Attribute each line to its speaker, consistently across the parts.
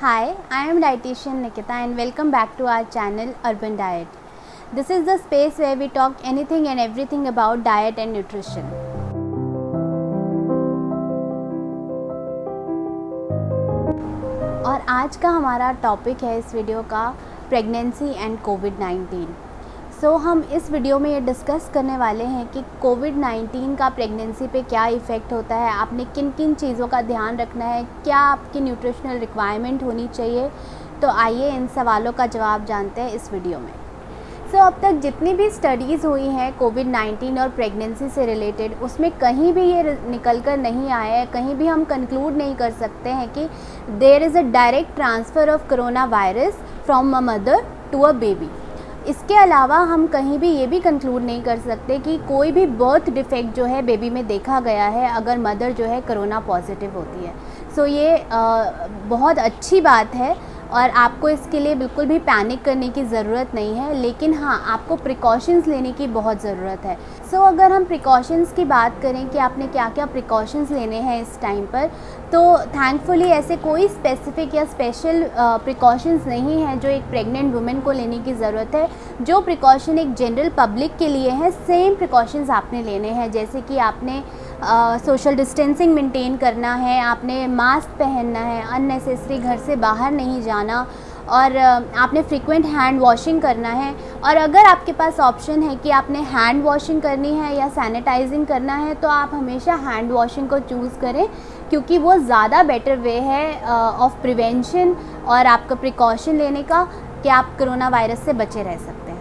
Speaker 1: Hi, I am dietitian Nikita and welcome back to our channel Urban Diet. This is the space where we talk anything and everything about diet and nutrition. और आज का हमारा topic है इस video का pregnancy and कोविड-19। हम इस video में ये डिस्कस करने वाले हैं कि कोविड-19 का प्रेगनेंसी पे क्या इफ़ेक्ट होता है, आपने किन किन चीज़ों का ध्यान रखना है, क्या आपकी न्यूट्रिशनल रिक्वायरमेंट होनी चाहिए। तो आइए इन सवालों का जवाब जानते हैं इस वीडियो में। अब तक जितनी भी स्टडीज़ हुई हैं कोविड-19 और प्रेगनेंसी से रिलेटेड, उसमें कहीं भी ये निकल कर नहीं आया है, कहीं भी हम कंक्लूड नहीं कर सकते हैं कि there is a direct transfer of corona virus from a mother to a baby. इसके अलावा हम कहीं भी ये भी कंक्लूड नहीं कर सकते कि कोई भी बर्थ डिफेक्ट जो है बेबी में देखा गया है अगर मदर जो है कोरोना पॉजिटिव होती है। ये बहुत अच्छी बात है और आपको इसके लिए बिल्कुल भी पैनिक करने की ज़रूरत नहीं है, लेकिन हाँ, आपको प्रिकॉशंस लेने की बहुत ज़रूरत है। अगर हम प्रिकॉशंस की बात करें कि आपने क्या क्या प्रिकॉशंस लेने हैं इस टाइम पर, तो थैंकफुली ऐसे कोई स्पेसिफ़िक या स्पेशल प्रिकॉशंस नहीं हैं जो एक प्रेग्नेंट वुमेन को लेने की ज़रूरत है। जो प्रिकॉशन एक जनरल पब्लिक के लिए है, सेम प्रिकॉशंस आपने लेने हैं। जैसे कि आपने सोशल डिस्टेंसिंग मेंटेन करना है, आपने मास्क पहनना है, अननेसेसरी घर से बाहर नहीं जाना, और आपने फ्रीक्वेंट हैंड वॉशिंग करना है। और अगर आपके पास ऑप्शन है कि आपने हैंड वॉशिंग करनी है या सैनिटाइजिंग करना है, तो आप हमेशा हैंड वॉशिंग को चूज़ करें, क्योंकि वो ज़्यादा बेटर वे है ऑफ प्रिवेंशन और आपका प्रिकॉशन लेने का कि आप कोरोना वायरस से बचे रह सकते हैं।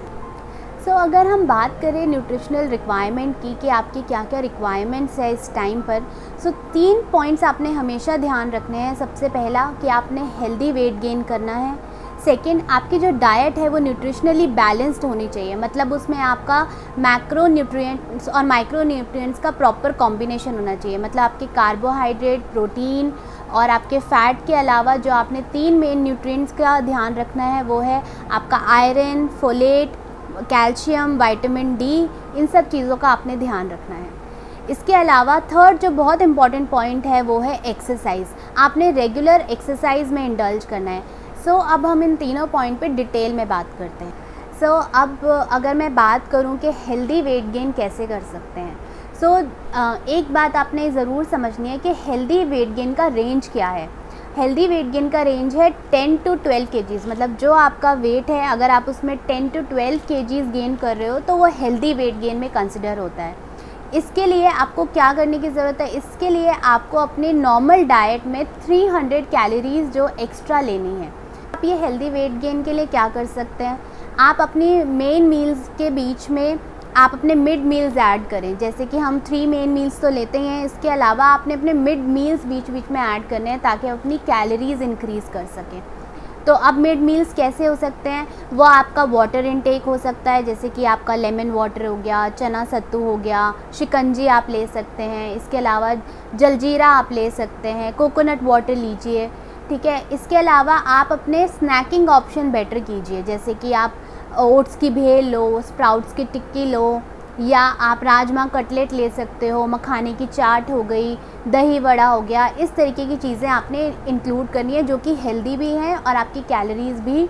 Speaker 1: अगर हम बात करें न्यूट्रिशनल रिक्वायरमेंट की कि आपकी क्या क्या रिक्वायरमेंट्स है इस टाइम पर, 3 पॉइंट्स आपने हमेशा ध्यान रखने हैं। सबसे पहला कि आपने हेल्दी वेट गेन करना है। सेकंड, आपकी जो डाइट है वो न्यूट्रिशनली बैलेंस्ड होनी चाहिए, मतलब उसमें आपका मैक्रो न्यूट्रिएंट्स और माइक्रो न्यूट्रिएंट्स का प्रॉपर कॉम्बिनेशन होना चाहिए। मतलब आपके कार्बोहाइड्रेट, प्रोटीन और आपके फ़ैट के अलावा जो आपने 3 मेन न्यूट्रिएंट्स का ध्यान रखना है वो है आपका iron, folate, calcium, vitamin D. इन सब चीज़ों का आपने ध्यान रखना है। इसके अलावा थर्ड जो बहुत इंपॉर्टेंट पॉइंट है वो है एक्सरसाइज। आपने रेगुलर एक्सरसाइज में इंडल्ज करना है। अब हम इन तीनों पॉइंट पे डिटेल में बात करते हैं। अब अगर मैं बात करूं कि हेल्दी वेट गेन कैसे कर सकते हैं, एक बात आपने ज़रूर समझनी है कि हेल्दी वेट गेन का रेंज क्या है। हेल्दी वेट गेन का रेंज है 10 to 12 kgs। मतलब जो आपका वेट है, अगर आप उसमें 10 to 12 kgs गेन कर रहे हो तो वो हेल्दी वेट गेन में कंसिडर होता है। इसके लिए आपको क्या करने की ज़रूरत है? इसके लिए आपको अपने नॉर्मल डाइट में 300 कैलोरीज़ जो एक्स्ट्रा लेनी है। आप ये हेल्दी वेट गेन के लिए क्या कर सकते हैं, आप अपनी मेन मील्स के बीच में आप अपने मिड मील्स ऐड करें। जैसे कि हम 3 मेन मील्स तो लेते हैं, इसके अलावा आपने अपने मिड मील्स बीच बीच में ऐड करने हैं ताकि आप अपनी कैलोरीज़ इंक्रीज़ कर सकें। अब मिड मील्स कैसे हो सकते हैं? वो आपका वाटर इनटेक हो सकता है, जैसे कि आपका लेमन वाटर हो गया, चना सत्तू हो गया, शिकंजी आप ले सकते हैं। इसके अलावा जलजीरा आप ले सकते हैं, कोकोनट वाटर लीजिए, ठीक है। इसके अलावा आप अपने स्नैकिंग ऑप्शन बेटर कीजिए, जैसे कि आप ओट्स की भेल लो, स्प्राउट्स की टिक्की लो, या आप राजमा कटलेट ले सकते हो, मखाने की चाट हो गई, दही वड़ा हो गया। इस तरीके की चीज़ें आपने इंक्लूड करनी है जो कि हेल्दी भी हैं और आपकी कैलोरीज़ भी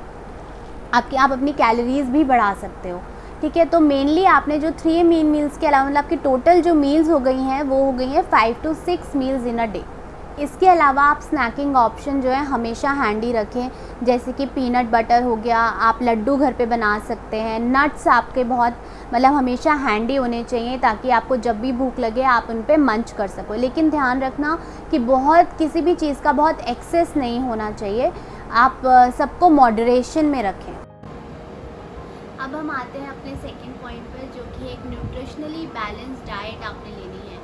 Speaker 1: आप अपनी कैलोरीज़ भी बढ़ा सकते हो, ठीक है। तो मेनली आपने जो 3 मेन मील्स के अलावा मतलब आपकी टोटल जो मील्स हो गई हैं वो हो गई हैं 5 to 6 meals in a day. इसके अलावा आप स्नैकिंग ऑप्शन जो है हमेशा हैंडी रखें, जैसे कि पीनट बटर हो गया, आप लड्डू घर पे बना सकते हैं। नट्स आपके बहुत मतलब हमेशा हैंडी होने चाहिए ताकि आपको जब भी भूख लगे आप उन पे मंच कर सको। लेकिन ध्यान रखना कि बहुत किसी भी चीज़ का बहुत एक्सेस नहीं होना चाहिए, आप सबको मॉडरेशन में रखें। अब हम आते हैं अपने सेकेंड पॉइंट पर, जो कि एक न्यूट्रिशनली बैलेंस डाइट आपने लेनी है।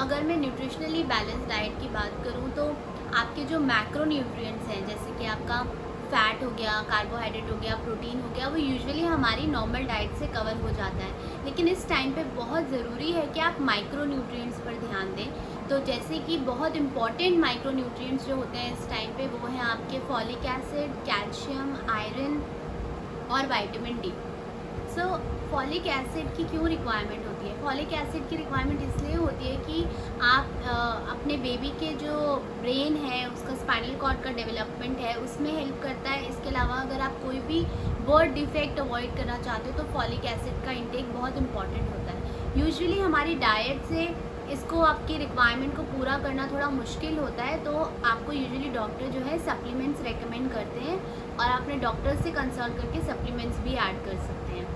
Speaker 1: अगर मैं न्यूट्रिशनली बैलेंस डाइट की बात करूं तो आपके जो मैक्रो न्यूट्रिएंट्स हैं, जैसे कि आपका फ़ैट हो गया, कार्बोहाइड्रेट हो गया, प्रोटीन हो गया, वो यूजुअली हमारी नॉर्मल डाइट से कवर हो जाता है। लेकिन इस टाइम पे बहुत ज़रूरी है कि आप माइक्रो न्यूट्रिएंट्स पर ध्यान दें। जैसे कि बहुत इंपॉर्टेंट माइक्रो न्यूट्रिएंट्स जो होते हैं इस टाइम पे वो हैं आपके फॉलिक एसिड, कैल्शियम, आयरन और विटामिन डी। फॉलिक एसिड की क्यों रिक्वायरमेंट होती है? फॉलिक एसिड की रिक्वायरमेंट इसलिए होती है कि आप अपने बेबी के जो ब्रेन है, उसका स्पाइनल कॉर्ड का डेवलपमेंट है, उसमें हेल्प करता है। इसके अलावा अगर आप कोई भी बर्थ डिफेक्ट अवॉइड करना चाहते हो तो फॉलिक एसिड का इंटेक बहुत इंपॉर्टेंट होता है। यूजुअली हमारी डाइट से इसको आपकी रिक्वायरमेंट को पूरा करना थोड़ा मुश्किल होता है, तो आपको यूजुअली डॉक्टर जो है सप्लीमेंट्स रेकमेंड करते हैं और आप अपने डॉक्टर से कंसल्ट करके सप्लीमेंट्स भी ऐड कर सकते हैं।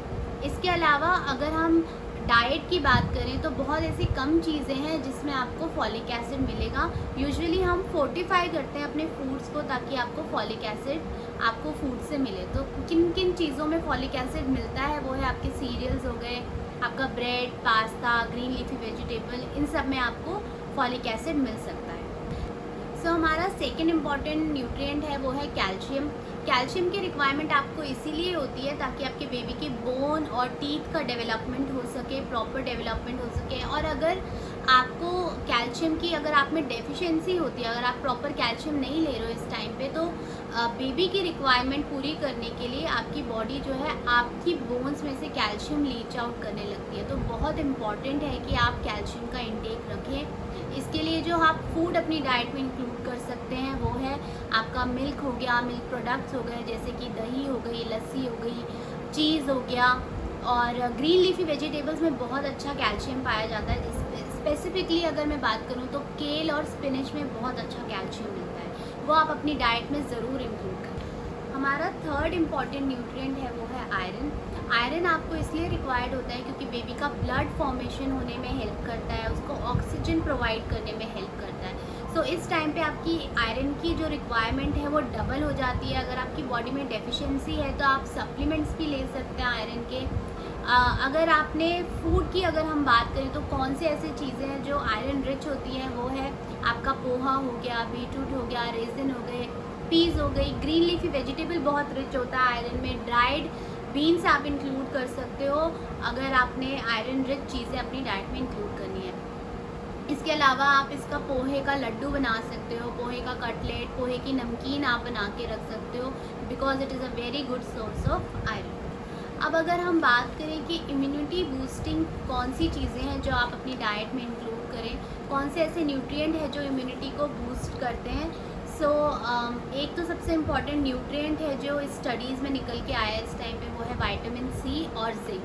Speaker 1: इसके अलावा अगर हम डाइट की बात करें तो बहुत ऐसी कम चीज़ें हैं जिसमें आपको फॉलिक एसिड मिलेगा। यूजुअली हम फोर्टिफाई करते हैं अपने फूड्स को ताकि आपको फॉलिक एसिड आपको फूड से मिले। तो किन किन चीज़ों में फॉलिक एसिड मिलता है वो है आपके सीरियल्स हो गए, आपका bread, pasta, green leafy vegetable, इन सब में आपको फॉलिक एसिड मिल सकता है। सो हमारा सेकेंड इम्पॉर्टेंट न्यूट्रिएंट है वो है कैल्शियम। कैल्शियम की रिक्वायरमेंट आपको इसीलिए होती है ताकि आपके बेबी की बोन और टीथ का डेवलपमेंट हो सके, प्रॉपर डेवलपमेंट हो सके। और अगर आपको कैल्शियम की अगर आप में डेफिशिएंसी होती है, अगर आप प्रॉपर कैल्शियम नहीं ले रहे हो इस टाइम पे, तो बेबी की रिक्वायरमेंट पूरी करने के लिए आपकी बॉडी जो है आपकी बोन्स में से कैल्शियम लीच आउट करने लगती है। तो बहुत इम्पॉर्टेंट है कि आप कैल्शियम का इंटेक रखें। इसके लिए जो आप फूड अपनी डाइट में इंक्लूड कर सकते हैं वो है आपका मिल्क हो गया, मिल्क प्रोडक्ट्स हो गए जैसे कि दही हो गई, लस्सी हो गई, चीज़ हो गया, और ग्रीन लीफी वेजिटेबल्स में बहुत अच्छा कैल्शियम पाया जाता है। स्पेसिफिकली अगर मैं बात करूँ तो केल और स्पिनच में बहुत अच्छा कैल्शियम मिलता है, वो आप अपनी डाइट में ज़रूर इंक्लूड करें। हमारा थर्ड इम्पॉर्टेंट न्यूट्रिएंट है वो है आयरन। आयरन आपको इसलिए रिक्वायर्ड होता है क्योंकि बेबी का ब्लड फॉर्मेशन होने में हेल्प करता है, उसको ऑक्सीजन प्रोवाइड करने में हेल्प करता है। सो इस टाइम पे आपकी आयरन की जो रिक्वायरमेंट है वो डबल हो जाती है। अगर आपकी बॉडी में डेफिशिएंसी है तो आप सप्लीमेंट्स भी ले सकते हैं आयरन के। अगर आपने फूड की अगर हम बात करें तो कौन से ऐसी चीज़ें हैं जो आयरन रिच होती हैं, वो है आपका पोहा हो गया, बीटरूट हो गया, रेजिन हो गए, पीज़ हो गई। ग्रीन लीफी वेजिटेबल बहुत रिच होता है आयरन में। ड्राइड बीन्स आप इंक्लूड कर सकते हो अगर आपने आयरन रिच चीज़ें अपनी डाइट में इंक्लूड करनी है। इसके अलावा आप इसका पोहे का लड्डू बना सकते हो, पोहे का कटलेट, पोहे की नमकीन आप बना के रख सकते हो, because it is a very good source of iron. अब अगर हम बात करें कि इम्यूनिटी बूस्टिंग कौन सी चीज़ें हैं जो आप अपनी डाइट में इंक्लूड करें, कौन से ऐसे न्यूट्रिएंट हैं जो इम्यूनिटी को बूस्ट करते हैं। एक तो सबसे इम्पॉर्टेंट न्यूट्रिएंट है जो इस स्टडीज़ में निकल के आया है इस टाइम पे, वो है विटामिन सी और जिंक।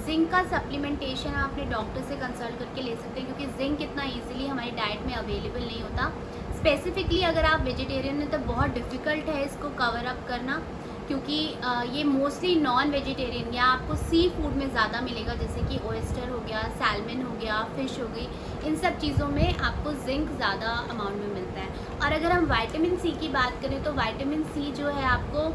Speaker 1: जिंक का सप्लीमेंटेशन आप अपने डॉक्टर से कंसल्ट करके ले सकते हैं क्योंकि जिंक इतना ईजिली हमारी डाइट में अवेलेबल नहीं होता। स्पेसिफिकली अगर आप वेजिटेरियन हैं तो बहुत डिफ़िकल्ट है इसको कवर अप करना, क्योंकि ये मोस्टली नॉन वेजिटेरियन या आपको सी फूड में ज़्यादा मिलेगा, जैसे कि ओयस्टर हो गया, सैल्मन हो गया, फ़िश हो गई, इन सब चीज़ों में आपको जिंक ज़्यादा अमाउंट में मिलता है। और अगर हम विटामिन सी की बात करें तो विटामिन सी जो है आपको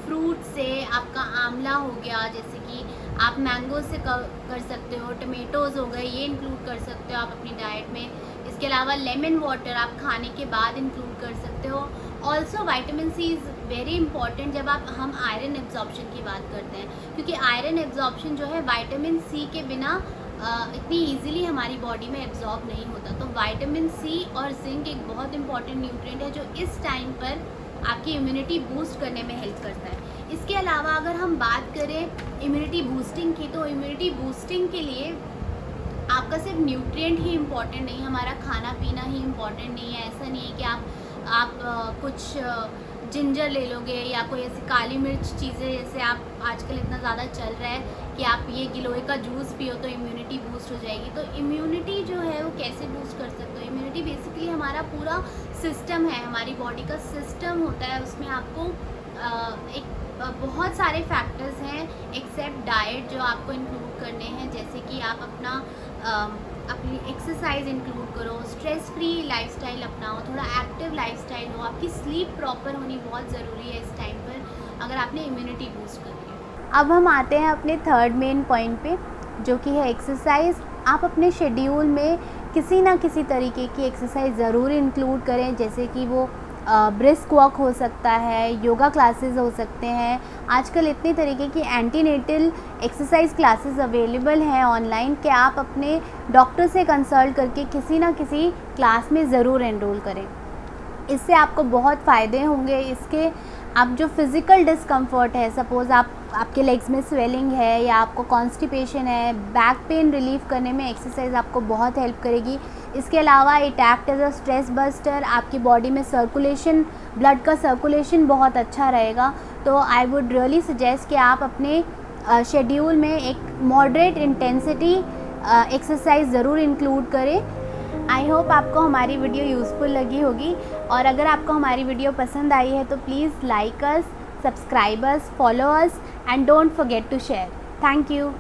Speaker 1: फ्रूट से, आपका आंवला हो गया, जैसे कि आप मैंगो से कर सकते हो, टमेटोज़ हो गए, ये इंक्लूड कर सकते हो आप अपनी डाइट में। इसके अलावा लेमन वाटर आप खाने के बाद इंक्लूड कर सकते हो। Also vitamin C is very important जब हम आयरन एब्जॉर्प्शन की बात करते हैं, क्योंकि आयरन एब्जॉर्प्शन जो है विटामिन सी के बिना इतनी इजीली हमारी बॉडी में एब्जॉर्ब नहीं होता। तो विटामिन सी और जिंक एक बहुत इंपॉर्टेंट न्यूट्रिएंट है जो इस टाइम पर आपकी इम्यूनिटी बूस्ट करने में हेल्प करता है। इसके अलावा अगर हम बात करें इम्यूनिटी बूस्टिंग की, तो इम्यूनिटी बूस्टिंग के लिए आपका सिर्फ न्यूट्रिएंट ही इम्पॉर्टेंट नहीं, हमारा खाना पीना ही इम्पॉर्टेंट नहीं है। ऐसा नहीं है कि आप कुछ जिंजर ले लोगे या कोई ऐसी काली मिर्च चीज़ें, जैसे आप आजकल इतना ज़्यादा चल रहा है कि आप ये गिलोय का जूस पियो तो इम्यूनिटी बूस्ट हो जाएगी। तो इम्यूनिटी जो है वो कैसे बूस्ट कर सकते हो? इम्यूनिटी बेसिकली हमारा पूरा सिस्टम है, हमारी बॉडी का सिस्टम होता है, उसमें आपको बहुत सारे फैक्टर्स हैं एक्सेप्ट डाइट जो आपको इंक्लूड करने हैं, जैसे कि आप अपनी एक्सरसाइज इंक्लूड करो, स्ट्रेस फ्री लाइफस्टाइल अपनाओ, थोड़ा एक्टिव लाइफस्टाइल हो, आपकी स्लीप प्रॉपर होनी बहुत ज़रूरी है इस टाइम पर अगर आपने इम्यूनिटी बूस्ट करनी है।
Speaker 2: अब हम आते हैं अपने थर्ड मेन पॉइंट पे, जो कि है एक्सरसाइज। आप अपने शेड्यूल में किसी ना किसी तरीके की एक्सरसाइज ज़रूर इंक्लूड करें, जैसे कि वो ब्रिस्क वॉक हो सकता है, योगा क्लासेस हो सकते हैं। आजकल इतनी तरीके की एंटीनेटल एक्सरसाइज क्लासेस अवेलेबल हैं ऑनलाइन कि आप अपने डॉक्टर से कंसल्ट करके किसी ना किसी क्लास में ज़रूर एनरोल करें। इससे आपको बहुत फ़ायदे होंगे। इसके आप जो फ़िज़िकल डिस्कम्फ़र्ट है, सपोज़ आपके लेग्स में स्वेलिंग है या आपको कॉन्स्टिपेशन है, बैक पेन रिलीफ़ करने में एक्सरसाइज आपको बहुत हेल्प करेगी। इसके अलावा it act as a stress buster, आपकी बॉडी में सर्कुलेशन, ब्लड का सर्कुलेशन बहुत अच्छा रहेगा। तो आई वुड रियली सजेस्ट कि आप अपने शेड्यूल में एक मॉडरेट इंटेंसिटी एक्सरसाइज ज़रूर इंक्लूड करें। आई होप आपको हमारी वीडियो यूज़फुल लगी होगी, और अगर आपको हमारी वीडियो पसंद आई है तो please like us, subscribe us, follow us, and don't forget to share. Thank you.